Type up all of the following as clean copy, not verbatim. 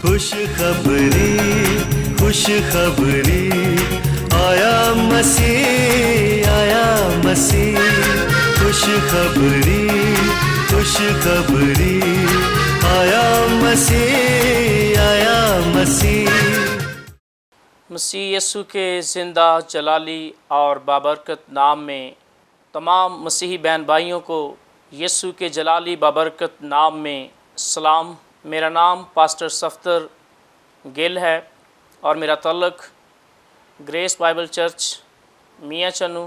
خوشخبری خوشخبری آیا مسیح آیا مسیح خوشخبری خوشخبری آیا مسیح آیا مسیح مسیح یسوع کے زندہ جلالی اور بابرکت نام میں تمام مسیحی بہن بھائیوں کو یسوع کے جلالی بابرکت نام میں سلام۔ میرا نام پاسٹر صفدر گل ہے اور میرا تعلق گریس بائبل چرچ میاں چنو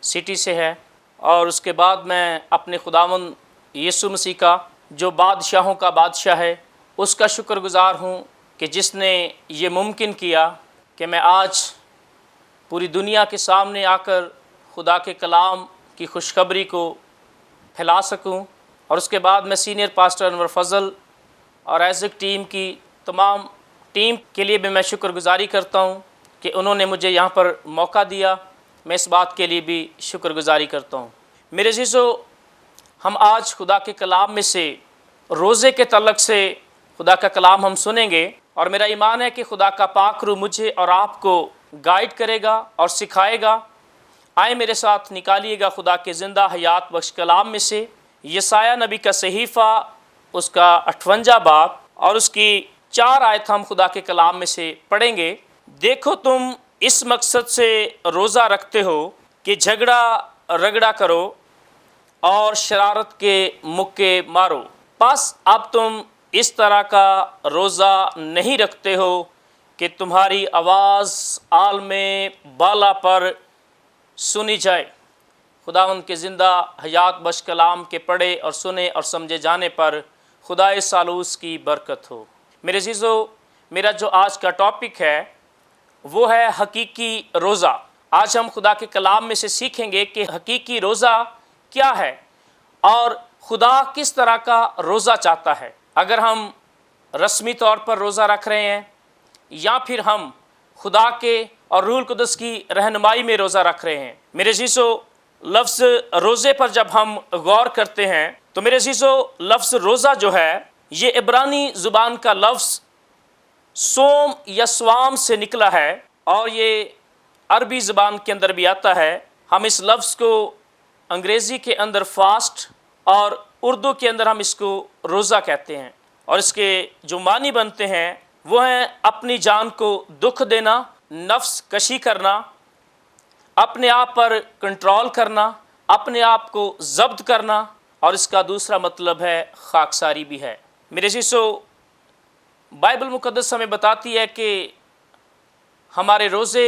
سٹی سے ہے، اور اس کے بعد میں اپنے خداوند یسوع مسیح کا جو بادشاہوں کا بادشاہ ہے اس کا شکر گزار ہوں کہ جس نے یہ ممکن کیا کہ میں آج پوری دنیا کے سامنے آ کر خدا کے کلام کی خوشخبری کو پھیلا سکوں۔ اور اس کے بعد میں سینئر پاسٹر انور فضل اور ایزک ٹیم کی تمام ٹیم کے لیے بھی میں شکر گزاری کرتا ہوں کہ انہوں نے مجھے یہاں پر موقع دیا۔ میں اس بات کے لیے بھی شکر گزاری کرتا ہوں۔ میرے عزیزو، ہم آج خدا کے کلام میں سے روزے کے تعلق سے خدا کا کلام ہم سنیں گے، اور میرا ایمان ہے کہ خدا کا پاک روح مجھے اور آپ کو گائیڈ کرے گا اور سکھائے گا۔ آئے میرے ساتھ نکالیے گا خدا کے زندہ حیات بخش کلام میں سے یسایہ نبی کا صحیفہ، اس کا 58 باب اور اس کی 4 آیت ہم خدا کے کلام میں سے پڑھیں گے۔ دیکھو تم اس مقصد سے روزہ رکھتے ہو کہ جھگڑا رگڑا کرو اور شرارت کے مکے مارو، پس اب تم اس طرح کا روزہ نہیں رکھتے ہو کہ تمہاری آواز عالم بالا پر سنی جائے۔ خداوند کے زندہ حیات بخش کلام کے پڑھے اور سنے اور سمجھے جانے پر خدا سالوس کی برکت ہو۔ میرے عزیزو، میرا جو آج کا ٹاپک ہے وہ ہے حقیقی روزہ۔ آج ہم خدا کے کلام میں سے سیکھیں گے کہ حقیقی روزہ کیا ہے اور خدا کس طرح کا روزہ چاہتا ہے۔ اگر ہم رسمی طور پر روزہ رکھ رہے ہیں یا پھر ہم خدا کے اور روح القدس کی رہنمائی میں روزہ رکھ رہے ہیں۔ میرے عزیزو، لفظ روزے پر جب ہم غور کرتے ہیں تو میرے عزیزو، لفظ روزہ جو ہے یہ عبرانی زبان کا لفظ سوم یا سوام سے نکلا ہے، اور یہ عربی زبان کے اندر بھی آتا ہے۔ ہم اس لفظ کو انگریزی کے اندر فاسٹ اور اردو کے اندر ہم اس کو روزہ کہتے ہیں، اور اس کے جو معنی بنتے ہیں وہ ہیں اپنی جان کو دکھ دینا، نفس کشی کرنا، اپنے آپ پر کنٹرول کرنا، اپنے آپ کو ضبط کرنا، اور اس کا دوسرا مطلب ہے خاکساری بھی ہے۔ میرے عزیزو، بائبل مقدس ہمیں بتاتی ہے کہ ہمارے روزے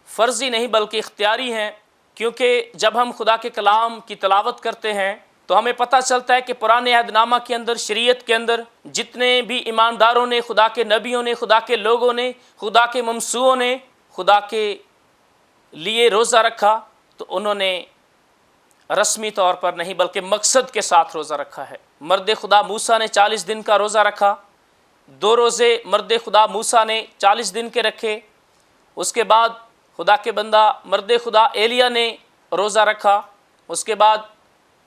فرضی نہیں بلکہ اختیاری ہیں، کیونکہ جب ہم خدا کے کلام کی تلاوت کرتے ہیں تو ہمیں پتہ چلتا ہے کہ پرانے عہد نامہ کے اندر، شریعت کے اندر جتنے بھی ایمانداروں نے، خدا کے نبیوں نے، خدا کے لوگوں نے، خدا کے ممسوحوں نے خدا کے لیے روزہ رکھا تو انہوں نے رسمی طور پر نہیں بلکہ مقصد کے ساتھ روزہ رکھا ہے۔ مرد خدا موسیٰ نے 40 دن کا روزہ رکھا، 2 روزے مرد خدا موسیٰ نے 40 دن کے رکھے۔ اس کے بعد خدا کے بندہ مرد خدا ایلیہ نے روزہ رکھا، اس کے بعد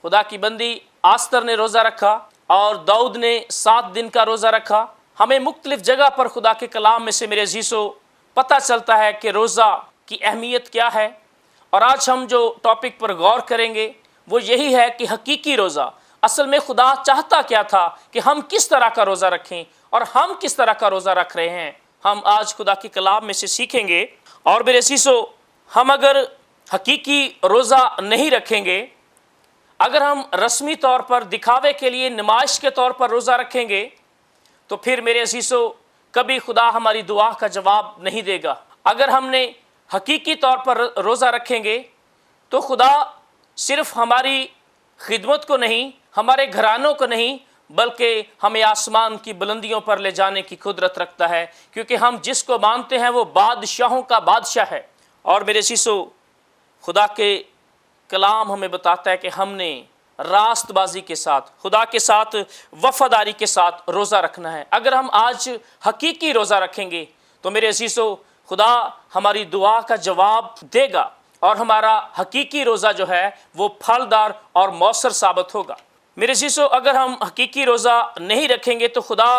خدا کی بندی آستر نے روزہ رکھا، اور داؤد نے 7 دن کا روزہ رکھا۔ ہمیں مختلف جگہ پر خدا کے کلام میں سے میرے عزیزو پتہ چلتا ہے کہ روزہ کی اہمیت کیا ہے، اور آج ہم جو ٹاپک پر غور کریں گے وہ یہی ہے کہ حقیقی روزہ اصل میں خدا چاہتا کیا تھا، کہ ہم کس طرح کا روزہ رکھیں اور ہم کس طرح کا روزہ رکھ رہے ہیں۔ ہم آج خدا کے کلام میں سے سیکھیں گے، اور میرے عزیزو، ہم اگر حقیقی روزہ نہیں رکھیں گے، اگر ہم رسمی طور پر دکھاوے کے لیے نمائش کے طور پر روزہ رکھیں گے تو پھر میرے عزیزو کبھی خدا ہماری دعا کا جواب نہیں دے گا۔ اگر ہم نے حقیقی طور پر روزہ رکھیں گے تو خدا صرف ہماری خدمت کو نہیں، ہمارے گھرانوں کو نہیں، بلکہ ہمیں آسمان کی بلندیوں پر لے جانے کی قدرت رکھتا ہے، کیونکہ ہم جس کو مانتے ہیں وہ بادشاہوں کا بادشاہ ہے۔ اور میرے عزیزو، خدا کے کلام ہمیں بتاتا ہے کہ ہم نے راست بازی کے ساتھ، خدا کے ساتھ وفاداری کے ساتھ روزہ رکھنا ہے۔ اگر ہم آج حقیقی روزہ رکھیں گے تو میرے عزیزو خدا ہماری دعا کا جواب دے گا، اور ہمارا حقیقی روزہ جو ہے وہ پھلدار اور مؤثر ثابت ہوگا۔ میرے عزیزو، اگر ہم حقیقی روزہ نہیں رکھیں گے تو خدا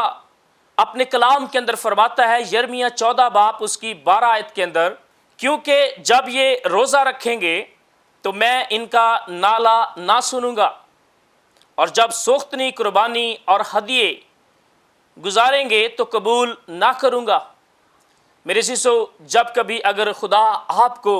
اپنے کلام کے اندر فرماتا ہے یرمیہ 14 باب اس کی 12 آیت کے اندر، کیونکہ جب یہ روزہ رکھیں گے تو میں ان کا نالہ نہ سنوں گا، اور جب سوختنی قربانی اور ہدیے گزاریں گے تو قبول نہ کروں گا۔ میرے عزیزو، جب کبھی اگر خدا آپ کو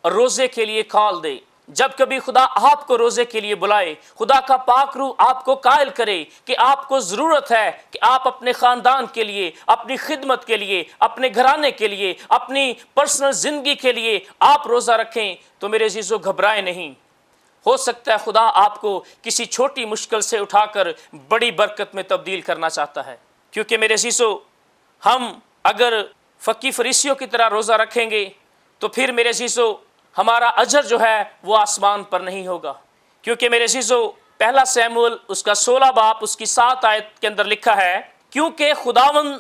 روزے کے لیے کال دے، جب کبھی خدا آپ کو روزے کے لیے بلائے، خدا کا پاک روح آپ کو قائل کرے کہ آپ کو ضرورت ہے کہ آپ اپنے خاندان کے لیے، اپنی خدمت کے لیے، اپنے گھرانے کے لیے، اپنی پرسنل زندگی کے لیے آپ روزہ رکھیں، تو میرے عزیزو گھبرائیں نہیں۔ ہو سکتا ہے خدا آپ کو کسی چھوٹی مشکل سے اٹھا کر بڑی برکت میں تبدیل کرنا چاہتا ہے، کیونکہ میرے عزیزو ہم اگر فقی فریسیوں کی طرح روزہ رکھیں گے تو پھر میرے عزیزو ہمارا اجر جو ہے وہ آسمان پر نہیں ہوگا، کیونکہ میرے عزیزو پہلا سیموئیل اس کا 16 باب اس کی 7 آیت کے اندر لکھا ہے، کیونکہ خداوند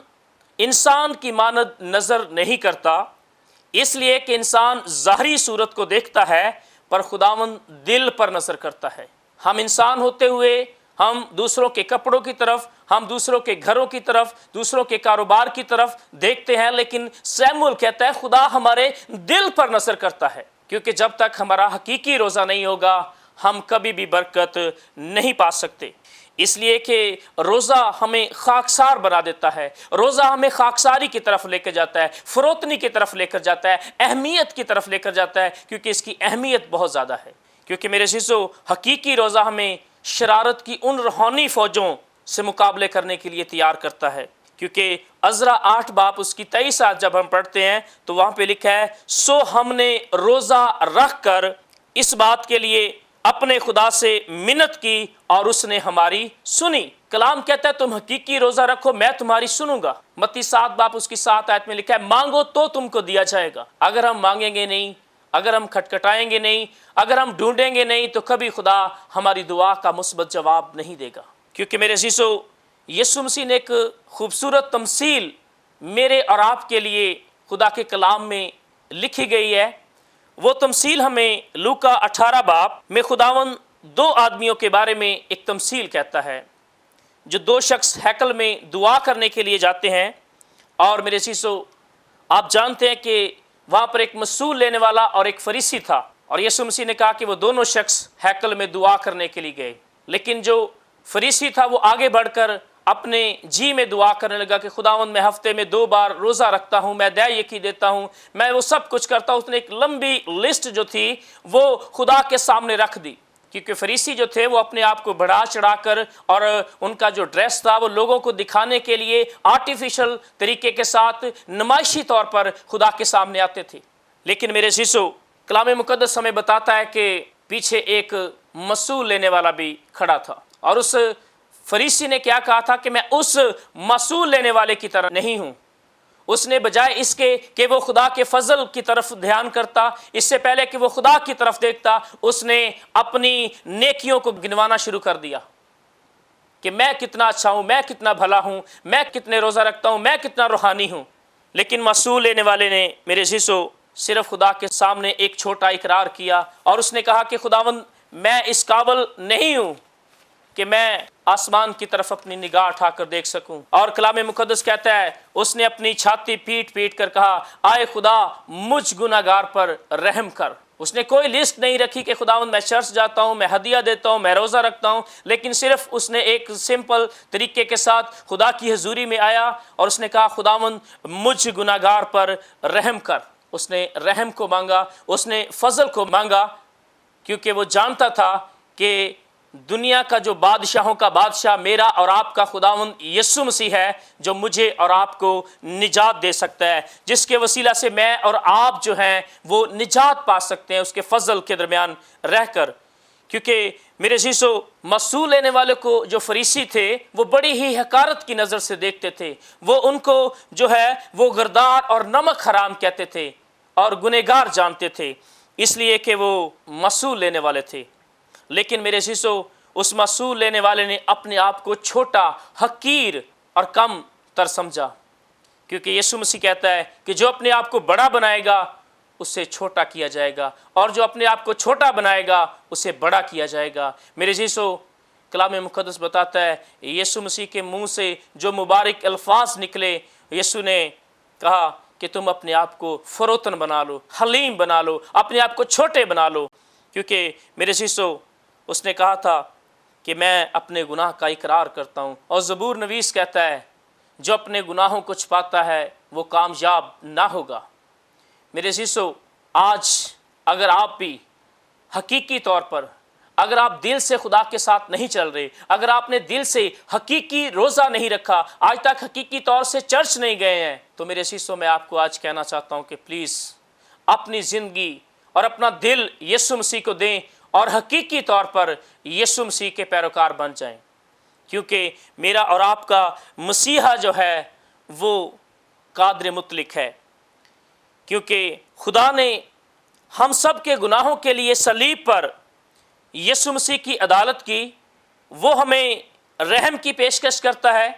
انسان کی مانند نظر نہیں کرتا، اس لیے کہ انسان ظاہری صورت کو دیکھتا ہے پر خداوند دل پر نظر کرتا ہے۔ ہم انسان ہوتے ہوئے ہم دوسروں کے کپڑوں کی طرف، ہم دوسروں کے گھروں کی طرف، دوسروں کے کاروبار کی طرف دیکھتے ہیں، لیکن سیموئیل کہتا ہے خدا ہمارے دل پر نظر کرتا ہے، کیونکہ جب تک ہمارا حقیقی روزہ نہیں ہوگا ہم کبھی بھی برکت نہیں پا سکتے۔ اس لیے کہ روزہ ہمیں خاکسار بنا دیتا ہے، روزہ ہمیں خاکساری کی طرف لے کر جاتا ہے، فروتنی کی طرف لے کر جاتا ہے، اہمیت کی طرف لے کر جاتا ہے، کیونکہ اس کی اہمیت بہت زیادہ ہے۔ کیونکہ میرے عزیزو حقیقی روزہ ہمیں شرارت کی ان روحانی فوجوں سے مقابلے کرنے کے لیے تیار کرتا ہے، کیونکہ عزرا 8 باب اس کی 23 آیت جب ہم پڑھتے ہیں تو وہاں پہ لکھا ہے، سو ہم نے روزہ رکھ کر اس بات کے لیے اپنے خدا سے منت کی اور اس نے ہماری سنی۔ کلام کہتا ہے تم حقیقی روزہ رکھو، میں تمہاری سنوں گا۔ متی 7 باب اس کی 7 آیت میں لکھا ہے، مانگو تو تم کو دیا جائے گا۔ اگر ہم مانگیں گے نہیں، اگر ہم کھٹکھٹائیں گے نہیں، اگر ہم ڈھونڈیں گے نہیں، تو کبھی خدا ہماری دعا کا مثبت جواب نہیں دے گا۔ کیونکہ میرے عزیزو یسوع مسیح نے ایک خوبصورت تمثیل میرے اور آپ کے لیے خدا کے کلام میں لکھی گئی ہے۔ وہ تمثیل ہمیں لوکا 18 باب میں خداوند 2 آدمیوں کے بارے میں ایک تمثیل کہتا ہے، جو 2 شخص ہیکل میں دعا کرنے کے لیے جاتے ہیں، اور میرے عزیزو آپ جانتے ہیں کہ وہاں پر ایک مسول لینے والا اور ایک فریسی تھا، اور یسوع مسیح نے کہا کہ وہ دونوں شخص ہیکل میں دعا کرنے کے لیے گئے، لیکن جو فریسی تھا وہ آگے بڑھ کر اپنے جی میں دعا کرنے لگا کہ خداوند میں ہفتے میں 2 بار روزہ رکھتا ہوں، میں دیا یکی دیتا ہوں، میں وہ سب کچھ کرتا ہوں۔ اس نے ایک لمبی لسٹ جو تھی وہ خدا کے سامنے رکھ دی، کیونکہ فریسی جو تھے وہ اپنے آپ کو بڑھا چڑھا کر، اور ان کا جو ڈریس تھا وہ لوگوں کو دکھانے کے لیے آرٹیفیشل طریقے کے ساتھ نمائشی طور پر خدا کے سامنے آتے تھے۔ لیکن میرے عزیزو کلام مقدس ہمیں بتاتا ہے کہ پیچھے ایک مسول لینے والا بھی کھڑا تھا، اور اس فریسی نے کیا کہا تھا کہ میں اس مسول لینے والے کی طرح نہیں ہوں۔ اس نے بجائے اس کے کہ وہ خدا کے فضل کی طرف دھیان کرتا، اس سے پہلے کہ وہ خدا کی طرف دیکھتا، اس نے اپنی نیکیوں کو گنوانا شروع کر دیا کہ میں کتنا اچھا ہوں، میں کتنا بھلا ہوں، میں کتنے روزہ رکھتا ہوں، میں کتنا روحانی ہوں۔ لیکن مسول لینے والے نے میرے عزیزو صرف خدا کے سامنے ایک چھوٹا اقرار کیا، اور اس نے کہا کہ خداوند میں اس قابل نہیں ہوں کہ میں آسمان کی طرف اپنی نگاہ اٹھا کر دیکھ سکوں۔ اور کلام مقدس کہتا ہے اس نے اپنی چھاتی پیٹ پیٹ کر کہا، آئے خدا مجھ گناہگار پر رحم کر۔ اس نے کوئی لسٹ نہیں رکھی کہ خداوند میں چرچ جاتا ہوں، میں ہدیہ دیتا ہوں، میں روزہ رکھتا ہوں، لیکن صرف اس نے ایک سمپل طریقے کے ساتھ خدا کی حضوری میں آیا اور اس نے کہا خداوند مجھ گناہگار پر رحم کر۔ اس نے رحم کو مانگا، اس نے فضل کو مانگا، کیونکہ وہ جانتا تھا کہ دنیا کا جو بادشاہوں کا بادشاہ میرا اور آپ کا خداوند یسوع مسیح ہے، جو مجھے اور آپ کو نجات دے سکتا ہے، جس کے وسیلہ سے میں اور آپ جو ہیں وہ نجات پا سکتے ہیں اس کے فضل کے درمیان رہ کر۔ کیونکہ میرے عزیزو مسول لینے والے کو جو فریسی تھے وہ بڑی ہی حقارت کی نظر سے دیکھتے تھے، وہ ان کو جو ہے وہ غردار اور نمک حرام کہتے تھے اور گنہگار جانتے تھے، اس لیے کہ وہ مسول لینے والے تھے۔ لیکن میرے عزیزو اس مسول لینے والے نے اپنے آپ کو چھوٹا، حقیر اور کم تر سمجھا، کیونکہ یسوع مسیح کہتا ہے کہ جو اپنے آپ کو بڑا بنائے گا اسے چھوٹا کیا جائے گا، اور جو اپنے آپ کو چھوٹا بنائے گا اسے بڑا کیا جائے گا۔ میرے عزیزو कलाम मुक़द्दस बताता है यीशु मसीह के मुंह से जो मुबारक अल्फाज निकले, यीशु ने कहा कि तुम अपने आप को फ़रोतन बना लो, हलीम बना लो, अपने आप को छोटे बना लो, क्योंकि मेरे शिष्यों उसने कहा था कि मैं अपने गुनाह का इकरार करता हूँ। और ज़बूर नवीस कहता है जो अपने गुनाहों को छुपाता है वो कामयाब ना होगा। मेरे शिष्यों, आज अगर आप भी हकीकी तौर पर, अगर आप दिल से खुदा के साथ नहीं चल रहे, अगर आपने दिल से हकीकी रोज़ा नहीं रखा, आज तक हकीकी तौर से चर्च नहीं गए हैं, तो मेरे शिष्यों मैं आपको आज कहना चाहता हूँ कि प्लीज़ अपनी ज़िंदगी और अपना दिल यीशु मसीह को दें और हकीकी तौर पर यीशु मसीह के पैरोकार बन जाएं, क्योंकि मेरा और आपका मसीहा जो है वो कादिर मुतलक है। क्योंकि खुदा ने हम सब के गुनाहों के लिए सलीब पर यीशु मसीह की अदालत की, वो हमें रहम की पेशकश करता है।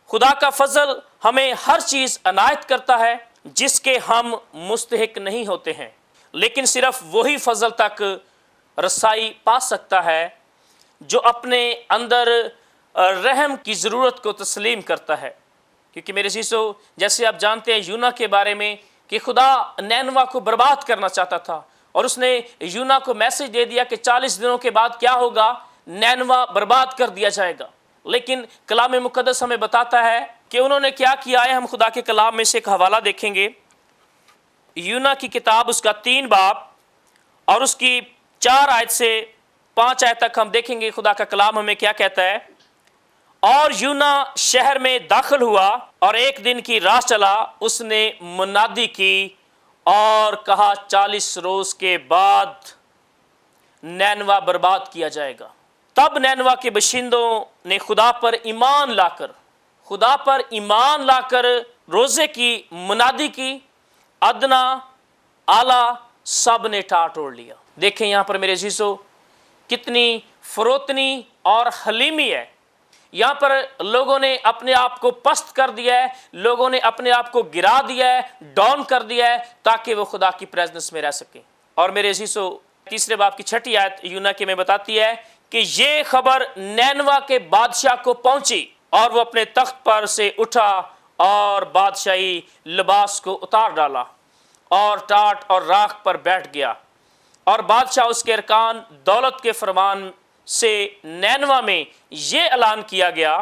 खुदा का फजल हमें हर चीज़ अनायत करता है जिसके हम मुस्तहिक नहीं होते हैं, लेकिन सिर्फ वही फजल तक रसाई पा सकता है जो अपने अंदर रहम की ज़रूरत को तस्लीम करता है। क्योंकि मेरे शिष्यों, जैसे आप जानते हैं यूना के बारे में कि खुदा नैनवा को बर्बाद करना चाहता था और उसने यूना को मैसेज दे दिया कि 40 दिनों के बाद क्या होगा, नैनवा बर्बाद कर दिया जाएगा। लेकिन कलाम मुक़द्दस हमें बताता है कि उन्होंने क्या किया है। हम खुदा के कलाम में से एक हवाला देखेंगे, यूना की किताब उसका 3 बाब और उसकी 4 आयत से 5 आयत तक हम देखेंगे खुदा का कलाम हमें क्या कहता है। और यूना शहर में दाखिल हुआ और एक दिन की राह चला, उसने मुनादी की और कहा 40 रोज के बाद नैनवा बर्बाद किया जाएगा। तब नैनवा के बशिंदों ने खुदा पर ईमान लाकर रोजे की मुनादी की। अदना आला सब ने टाट ओढ़ लिया। देखें यहाँ पर मेरे अज़ीज़ों कितनी फरोतनी और हलीमी है। यहाँ पर लोगों ने अपने आप को पस्त कर दिया है, लोगों ने अपने आप को गिरा दिया है, डाउन कर दिया है, ताकि वो खुदा की प्रेजेंस में रह सके। और मेरे अज़ीज़ों 3 बाब की 6 आयत यूना के में बताती है कि ये खबर नैनवा के बादशाह को पहुंची और वो अपने तख्त पर से उठा और बादशाही लिबास को उतार डाला और टाट और राख पर बैठ गया। और बादशाह उसके अरकान दौलत के फरमान से नैनवा में ये ऐलान किया गया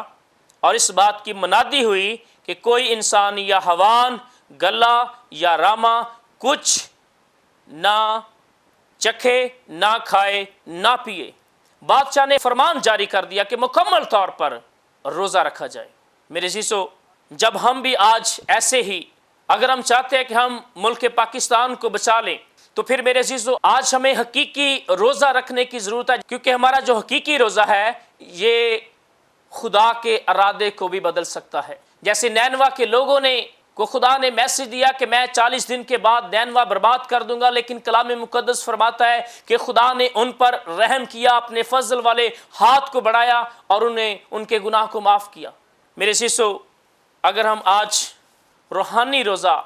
और इस बात की मनादी हुई कि कोई इंसान या हवान, गला या रामा कुछ ना चखे, ना खाए, ना पिए। बादशाह ने फरमान जारी कर दिया कि मुकम्मल तौर पर रोज़ा रखा जाए। मेरे अज़ीज़ों, जब हम भी आज ऐसे ही, अगर हम चाहते हैं कि हम मुल्क पाकिस्तान को बचा लें, तो फिर मेरे अज़ीज़ों आज हमें हकीकी रोज़ा रखने की ज़रूरत है, क्योंकि हमारा जो हकीकी रोज़ा है ये खुदा के इरादे को भी बदल सकता है। जैसे नैनवा के लोगों को खुदा ने मैसेज दिया कि मैं 40 दिन के बाद नैनवा बर्बाद कर दूंगा, लेकिन कलाम मुक़द्दस फरमाता है कि खुदा ने उन पर रहम किया, अपने फजल वाले हाथ को बढ़ाया और उन्हें उनके गुनाह को माफ़ किया। मेरे अज़ीज़ों, अगर हम आज रूहानी रोज़ा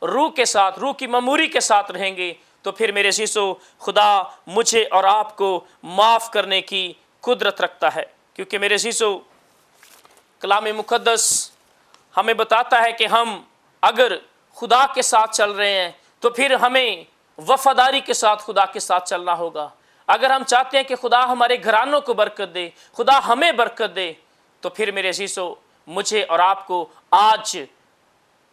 रूह के साथ, रूह की ममूरी के साथ रहेंगे, तो फिर मेरे अज़ीज़ों खुदा मुझे और आपको माफ़ करने की कुदरत रखता है। क्योंकि मेरे अज़ीज़ों कलाम मुक़द्दस हमें बताता है कि हम अगर खुदा के साथ चल रहे हैं तो फिर हमें वफादारी के साथ खुदा के साथ चलना होगा। अगर हम चाहते हैं कि खुदा हमारे घरानों को बरकत दे, खुदा हमें बरकत दे, तो फिर मेरे अज़ीज़ों मुझे और आपको आज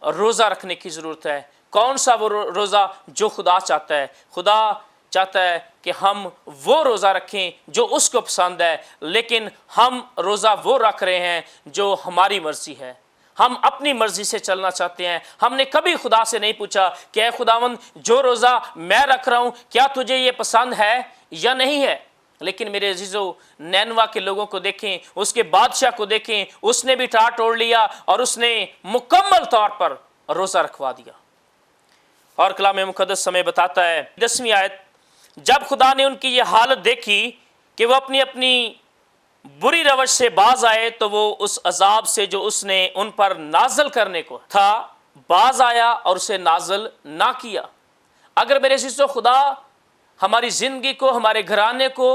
रोज़ा रखने की ज़रूरत है। कौन सा वो रोज़ा जो खुदा चाहता है? खुदा चाहता है कि हम वो रोज़ा रखें जो उसको पसंद है, लेकिन हम रोज़ा वो रख रहे हैं जो हमारी मर्ज़ी है। हम अपनी मर्ज़ी से चलना चाहते हैं। हमने कभी खुदा से नहीं पूछा कि ऐ खुदावंद, जो रोज़ा मैं रख रहा हूँ क्या तुझे ये पसंद है या नहीं है। लेकिन मेरे अज़ीज़ों, नैनवा के लोगों को देखें, उसके बादशाह को देखें, उसने भी टाट ओढ़ लिया और उसने मुकम्मल तौर पर रोज़ा रखवा दिया। और कलाम मुक़द्दस हमें बताता है 10वीं आयत, जब खुदा ने उनकी ये हालत देखी कि वो अपनी अपनी बुरी रवश से बाज आए, तो वो उस अजाब से जो उसने उन पर नाजल करने को था बाज आया और उसे नाजल ना किया। अगर मेरे अज़ीज़ों खुदा हमारी ज़िंदगी को, हमारे घराने को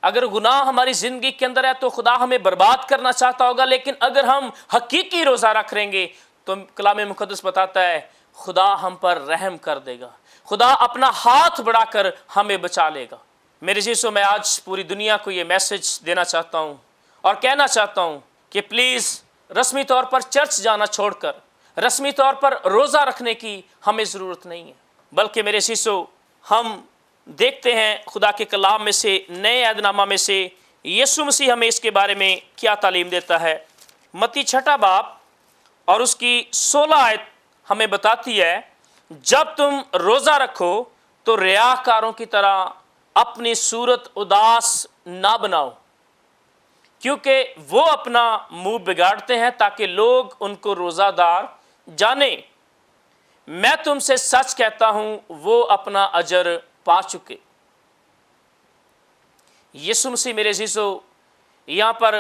अगर गुनाह हमारी ज़िंदगी के अंदर है तो खुदा हमें बर्बाद करना चाहता होगा, लेकिन अगर हम हकीकी रोज़ा रख लेंगे तो कलाम मुक़द्दस बताता है खुदा हम पर रहम कर देगा, खुदा अपना हाथ बढ़ाकर हमें बचा लेगा। मेरे जीसो, मैं आज पूरी दुनिया को ये मैसेज देना चाहता हूँ और कहना चाहता हूँ कि प्लीज़ रस्मी तौर पर चर्च जाना छोड़कर रस्मी तौर पर रोज़ा रखने की हमें ज़रूरत नहीं है, बल्कि मेरे जीसो हम देखते हैं खुदा के कलाम में से, नए अहदनामा में से यीशु मसीह हमें इसके बारे में क्या तालीम देता है। मत्ती 6 बाब और उसकी 16 आयत हमें बताती है, जब तुम रोज़ा रखो तो रियाकारों की तरह अपनी सूरत उदास ना बनाओ, क्योंकि वो अपना मुंह बिगाड़ते हैं ताकि लोग उनको रोज़ादार जाने। मैं तुमसे सच कहता हूं वो अपना अजर पा चुके। यीशु मसीह मेरे अज़ीज़ों यहाँ पर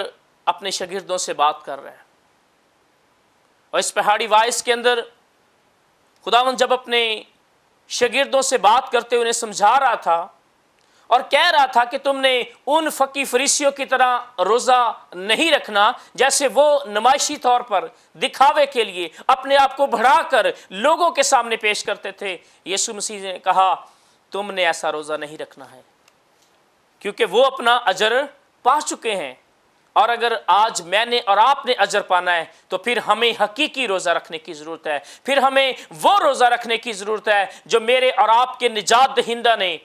अपने शागिर्दों से बात कर रहे हैं और इस पहाड़ी वाइस के अंदर खुदावंद जब अपने शागिर्दों से बात करते हुए उन्हें समझा रहा था और कह रहा था कि तुमने उन फकी फरीसियों की तरह रोज़ा नहीं रखना जैसे वो नुमाइशी तौर पर दिखावे के लिए अपने आप को बढ़ाकर लोगों के सामने पेश करते थे। यीशु मसीह ने कहा तुमने ऐसा रोज़ा नहीं रखना है, क्योंकि वो अपना अजर पा चुके हैं। और अगर आज मैंने और आपने अजर पाना है तो फिर हमें हकीकी रोज़ा रखने की ज़रूरत है, फिर हमें वो रोज़ा रखने की ज़रूरत है जो मेरे और आपके निजात दहिंदा ने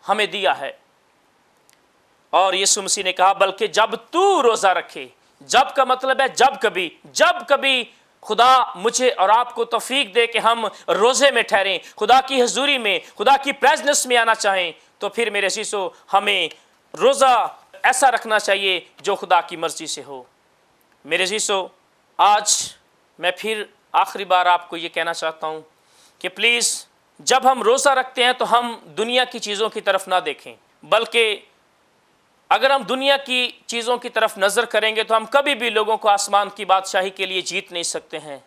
हमें दिया है। और यीशु मसीह ने कहा बल्कि जब तू रोज़ा रखे, जब का मतलब है जब कभी खुदा मुझे और आपको तौफीक दे कि हम रोज़े में ठहरें, खुदा की हजूरी में, खुदा की प्रेजेंस में आना चाहें, तो फिर मेरे अज़ीज़ों हमें रोज़ा ऐसा रखना चाहिए जो खुदा की मर्ज़ी से हो। मेरे अज़ीज़ों, आज मैं फिर आखिरी बार आपको ये कहना चाहता हूँ कि प्लीज़ जब हम रोज़ा रखते हैं तो हम दुनिया की चीज़ों की तरफ ना देखें, बल्कि अगर हम दुनिया की चीज़ों की तरफ नज़र करेंगे तो हम कभी भी लोगों को आसमान की बादशाही के लिए जीत नहीं सकते हैं।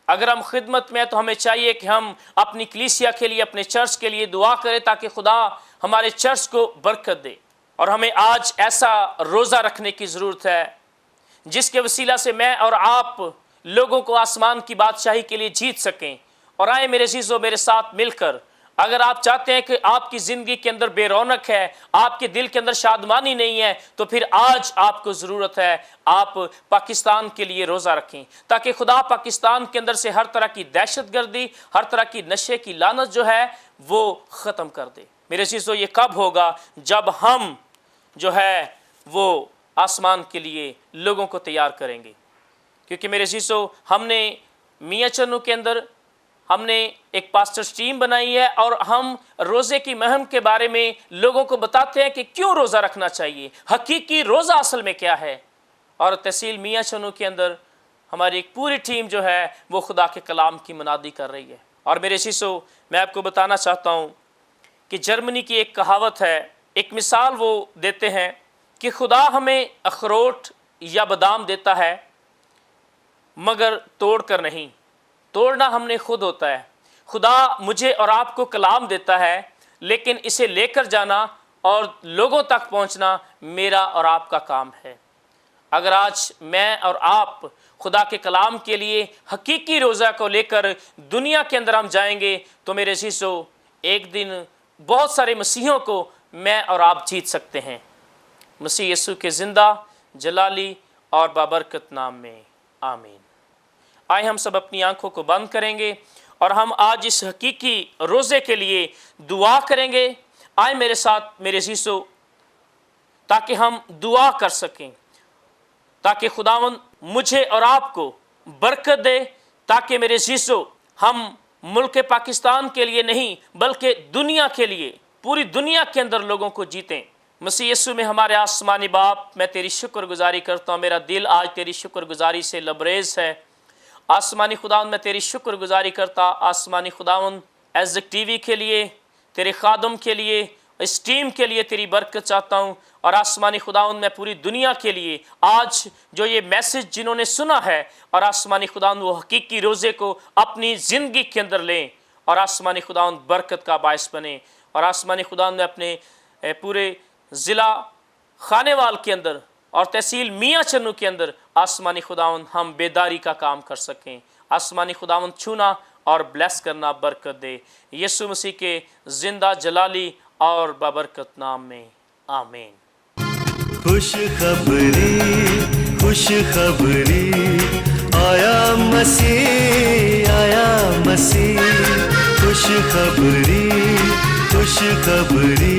अगर हम खिदमत में हैं तो हमें चाहिए कि हम अपनी कलीसिया के लिए, अपने चर्च के लिए दुआ करें ताकि खुदा हमारे चर्च को बरकत दे। और हमें आज ऐसा रोज़ा रखने की ज़रूरत है जिसके वसीला से मैं और आप लोगों को आसमान की बादशाही के लिए जीत सकें। और आए मेरे अज़ीज़ों, मेरे साथ मिलकर अगर आप चाहते हैं कि आपकी ज़िंदगी के अंदर बेरौनक है, आपके दिल के अंदर शादमानी नहीं है, तो फिर आज आपको ज़रूरत है आप पाकिस्तान के लिए रोज़ा रखें ताकि खुदा पाकिस्तान के अंदर से हर तरह की दहशतगर्दी, हर तरह की नशे की लानत जो है वो ख़त्म कर दे। मेरे अज़ीज़ों, ये कब होगा? जब हम जो है वो आसमान के लिए लोगों को तैयार करेंगे। क्योंकि मेरे अज़ीज़ों, हमने मियाँ चन्नू के अंदर हमने एक पास्टर्स टीम बनाई है और हम रोज़े की महम के बारे में लोगों को बताते हैं कि क्यों रोज़ा रखना चाहिए, हकीकी रोज़ा असल में क्या है। और तहसील मियाँ चन्नू के अंदर हमारी एक पूरी टीम जो है वो खुदा के कलाम की मनादी कर रही है। और मेरे अज़ीज़ों, मैं आपको बताना चाहता हूँ कि जर्मनी की एक कहावत है, एक मिसाल वो देते हैं कि खुदा हमें अखरोट या बादाम देता है मगर तोड़ कर नहीं, तोड़ना हमने खुद होता है। खुदा मुझे और आपको कलाम देता है, लेकिन इसे लेकर जाना और लोगों तक पहुंचना मेरा और आपका काम है। अगर आज मैं और आप खुदा के कलाम के लिए हकीकी रोज़ा को लेकर दुनिया के अंदर हम जाएंगे तो मेरे अज़ीज़ों, एक दिन बहुत सारे मसीहों को मैं और आप जीत सकते हैं। मसीह यीशु के ज़िंदा, जलाली और बाबरकत नाम में आमीन। आए हम सब अपनी आंखों को बंद करेंगे और हम आज इस हकीकी रोज़े के लिए दुआ करेंगे। आए मेरे साथ मेरे अज़ीज़ों, ताकि हम दुआ कर सकें, ताकि खुदावंद मुझे और आपको बरकत दे, ताकि मेरे अज़ीज़ों हम मुल्क पाकिस्तान के लिए नहीं बल्कि दुनिया के लिए, पूरी दुनिया के अंदर लोगों को जीतें। मसीह यीशु में हमारे आसमानी बाप, मैं तेरी शुक्रगुजारी करता हूँ। मेरा दिल आज तेरी शुक्रगुजारी से लबरेज़ है। आसमानी खुदावंद, मैं तेरी शुक्रगुजारी करता आसमानी खुदावंद एज़ेक टीवी के लिए, तेरे खादम के लिए, इस टीम के लिए तेरी बरकत चाहता हूँ। और आसमानी खुदावंद, मैं पूरी दुनिया के लिए आज जो ये मैसेज जिन्होंने सुना है, और आसमानी खुदावंद वो हकीकी रोज़े को अपनी ज़िंदगी के अंदर लें और आसमानी खुदावंद बरकत का बायस बने। और आसमानी खुदावंद, मैं अपने पूरे ज़िला خانیوال کے اندر اور تحصیل میاں چنو کے اندر آسمانی خداوند ہم بیداری کا کام کر سکیں. آسمانی خداوند چھونا اور بلیس کرنا برکت دے. یسوع مسیح کے زندہ جلالی اور بابرکت نام میں آمین. خوش خبری آیا مسیح آیا مسیح. خوش خبری